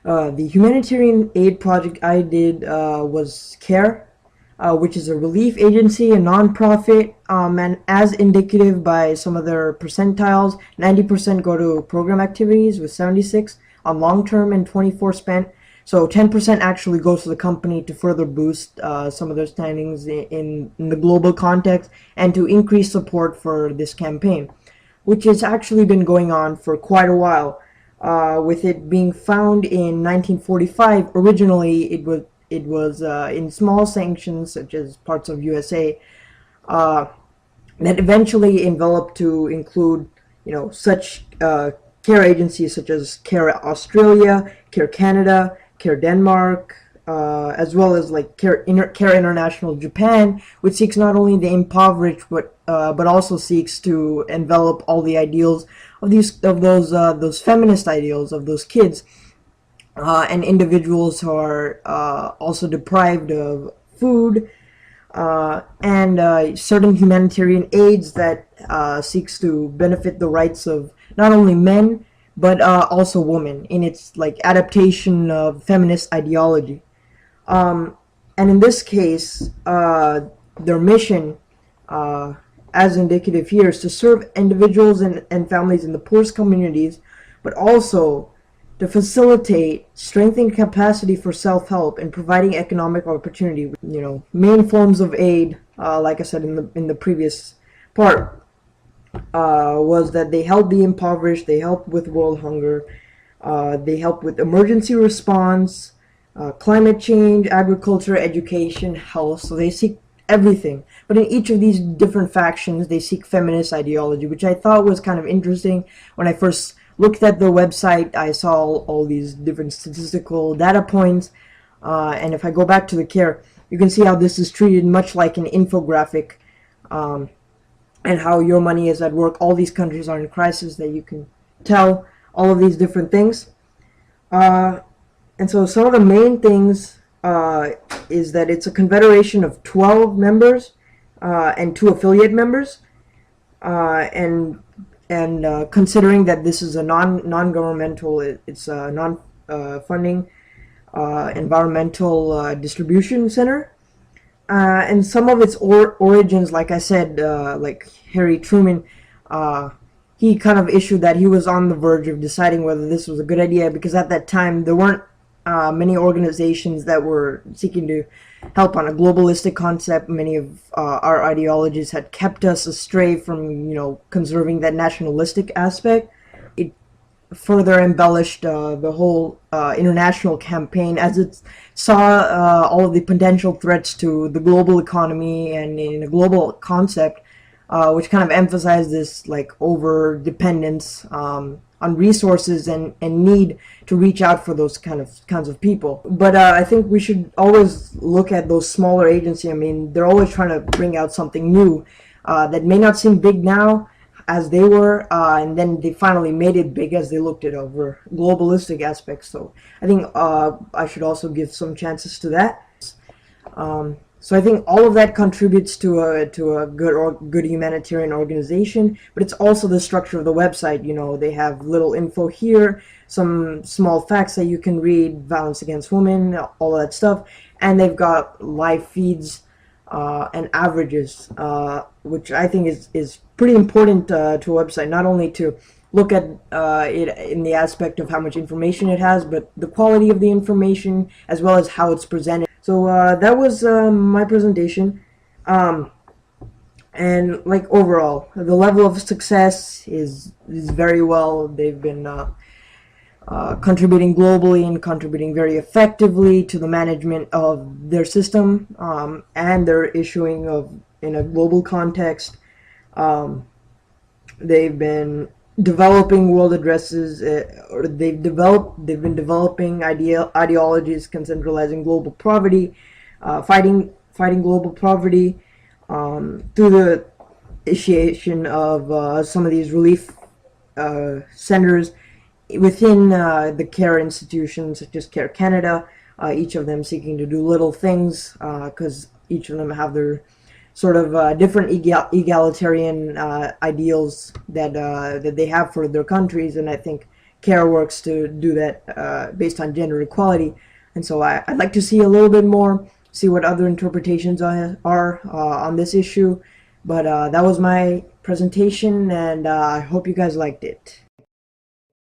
The Humanitarian Aid Project I did was CARE, which is a relief agency, a non-profit, and as indicative by some of their percentiles, 90% go to program activities with 76 on long-term and 24 spent. So 10% actually goes to the company to further boost some of their standings in the global context and to increase support for this campaign, which has actually been going on for quite a while. With it being found in 1945, originally it was in small sanctions such as parts of USA, uh, that eventually enveloped to include, such care agencies such as Care Australia, Care Canada, Care Denmark, as well as like Care International Japan, which seeks not only the impoverished but also seeks to envelop all the ideals of those feminist ideals of those kids and individuals who are also deprived of food, and certain humanitarian aids that seeks to benefit the rights of not only men but also women in its like adaptation of feminist ideology. And in this case, their mission, as indicative here, is to serve individuals and families in the poorest communities, but also to facilitate strengthening capacity for self-help and providing economic opportunity. Main forms of aid, like I said in the previous part, was that they help the impoverished, they help with world hunger, they help with emergency response, climate change, agriculture, education, health. So they seek everything. But in each of these different factions, they seek feminist ideology, which I thought was kind of interesting. When I first looked at the website, I saw all these different statistical data points. And if I go back to the CARE, you can see how this is treated much like an infographic, and how your money is at work. All these countries are in crisis, that you can tell all of these different things. And so some of the main things is that it's a confederation of 12 members and 2 affiliate members, and considering that this is a non-governmental, it's a non-funding environmental distribution center, and some of its origins, like I said, like Harry Truman, he kind of issued that he was on the verge of deciding whether this was a good idea, because at that time there weren't many organizations that were seeking to help on a globalistic concept. Many of our ideologies had kept us astray from, conserving that nationalistic aspect. It further embellished the whole international campaign, as it saw all of the potential threats to the global economy and in a global concept, which kind of emphasized this like over dependence on resources and need to reach out for those kinds of people. But I think we should always look at those smaller agencies. I mean, they're always trying to bring out something new that may not seem big now as they were, and then they finally made it big as they looked at over globalistic aspects. So I think I should also give some chances to that. So I think all of that contributes to a good humanitarian organization, but it's also the structure of the website. They have little info here, some small facts that you can read, violence against women, all of that stuff, and they've got live feeds and averages, which I think is pretty important to a website, not only to look at it in the aspect of how much information it has, but the quality of the information as well as how it's presented. So that was my presentation, and like overall, the level of success is very well. They've been contributing globally and contributing very effectively to the management of their system, and their issuing in a global context. They've been developing world addresses, or they've been developing ideologies conceptualizing global poverty, fighting global poverty, through the initiation of some of these relief centers within the care institutions such as Care Canada, each of them seeking to do little things, because each of them have their sort of different egalitarian ideals that they have for their countries. And I think CARE works to do that based on gender equality. And so I'd like to see a little bit more, see what other interpretations are on this issue. But that was my presentation, and I hope you guys liked it.